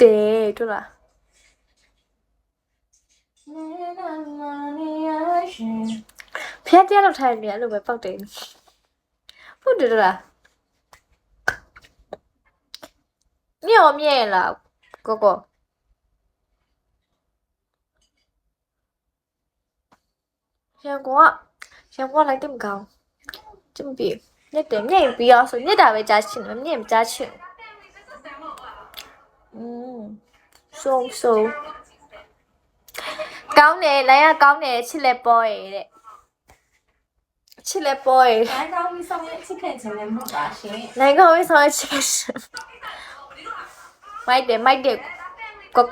တယ်တွေ့လားဖျက်တရားလောက်ထိုင်နေအဲ့လိုပဲပောက်တယ်ဟုတ်တယ်လားမြင့်မြင့်လားကိုရန်ကုန်လိုက်တယ်မကောင်းကျမပြေညက်တယ်ညက်ပြီးအောင်ဆိုညက်တာပဲကြားချင်တယ်ညက်မကြားချင်ဆိုကောင်းတယ်လိုင်းကကောင်းတယ်ချစ်လက်ပေါ်ရဲ့တဲ့ချစ်လက်ပေါ်ရဲ့လိုင်းကောင်းပြီးဆောင်ရဲ့ချစ်ခင်ခြင်းလည်းမဟုတ်ပါရှင်လိုင်းကောင်းပြီးဆောင်ရဲ့ချစ်ခင်ခြင်းမိုက်တယ်ကို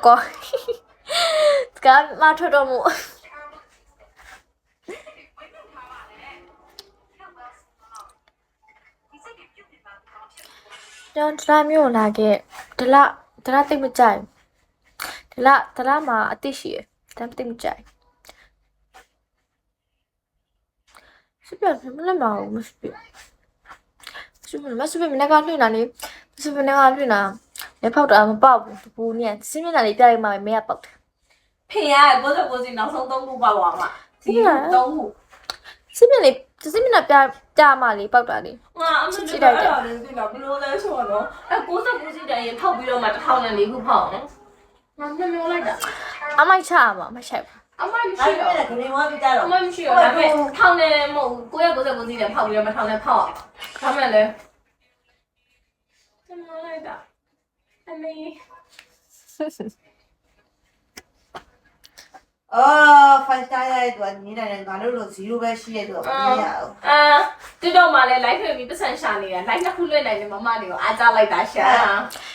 ကမထတော့မှုကျွန်တော်ဒလာမျိုးလာခဲ့ဒလာတိတ်မကြိုက်ဒလာမှာအတိရှိတယ်ဒါတိတ်မကြိုက်စပြတ်မလည်းမအောင်မစပြမနေ့ကလွှင့်တာလေမနေ့ကလွှင့်တာလက်ဖောက်တာမပေါက်ဘူးနဲ့စင်းမျက်နှာလေးပြလိုက်မှမရပေါက်တယ်ဖေရပိုးစနောက်ဆုံး3ခုပေါက်သွားမှာဒီ3ခုစင်းမျက်နှာပြမှလေးပေါက်တာလေငါအမကြည့်လိုက်တယ်ဘယ်လိုလဲဆိုတော့69စီတိုင်ရင်ဖောက်ပြီးတော့မှ1004ခုဖောက်နော်ငါမျိုးလိုက်တာအမိုက်ချမှာမချိုက်ဘူးအမိုက်မရှိတော့ခဏဝါပြီးကြတော့အမိုက်မရှိတော့ဒါပေမဲ့ထောင်းနေမဟုတ်999စီတိုင်ဖောက်ပြီးတော့မှ1000နဲ့ဖောက်ဒါမှလည်းမျိုးလိုက်တာအမေ5 star ရတဲ့သူကညီးတယ်ငါတို့လို0ပဲရှိတဲ့သူကမရဘူးတိတော့မှလည်း live ဖြစ်ပြီးပတ်စံရှာနေတာ live နှစ်ခုလွှင့်နိုင်တယ်မမတွေကိုအားကြလိုက်တာရှာ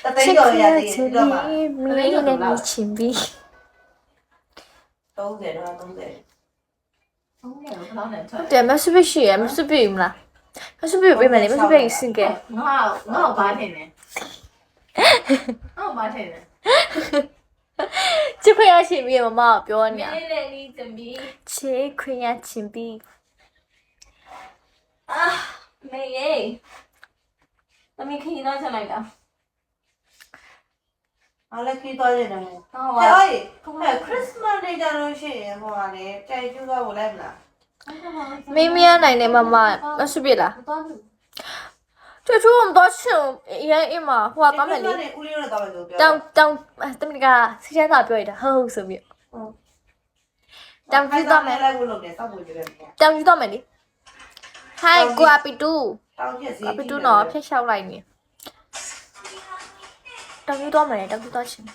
တသိန်းကျော်ရတယ်တိတော့မှမင်းနဲ့နေချင်ပြီး30တော့30တယ်မစပရှိရမစပိမလားမစပိပေးမယ်လေမစပိစင်ကဲငါ့ဘာထင်လဲဘာထင်လဲချစ်ခွင့်ရချင်ပြီးမမကပြောနေတယ်လေနီးသမီးချစ်ခွင့်ရချင်ပြီးမေယေသမီးခရီးတော့ချလိုက်တာအားလည်းခီးသွားရတယ်ဟုတ်ပါခရစ်စမတ်ဒေးကြလို့ရှိရင်ဟိုကလေကြိုက်ကျူးသွားဖို့လိုက်မလားမေးမရနိုင်တယ်မမမစပိလား这我们多吃，也嘛，我刚才哩。当怎么个？时间咋表的？好手表。当知道没？当知道没哩？嗨，瓜比杜，瓜比杜喏，偏小来呢。当知道没？当知道钱。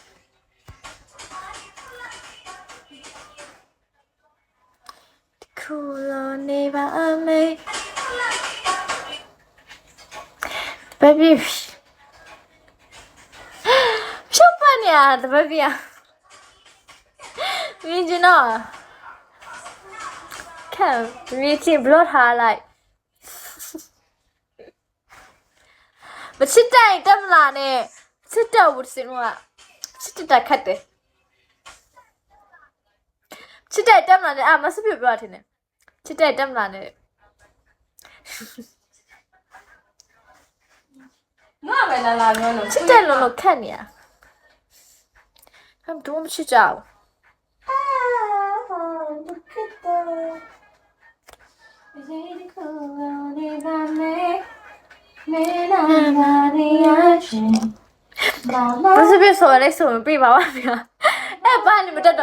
哭了你把美。baby ရှုပ်ပါနေရတ baby อ่ะမြင်ကျင်တော့ခံမြင်ကျင်ဘလော့ထားလိုက်မချစ်တိုင်တက်မလာနဲ့ချစ်တော့ဘူးစင်ကချစ်တက်ခတ်တယ်ချစ်တိုင်တက်မလာနဲ့မစပြပြောတယ်ချစ်တိုင်တက်မလာနဲ့ငါပဲလာပြောလို့ချစ်တယ်လို့ခက်နေရဟမ်တို့မချစ်ကြဘူး不是别说来说别把我别哎爸你们这都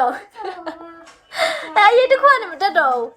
哎也得看你们这都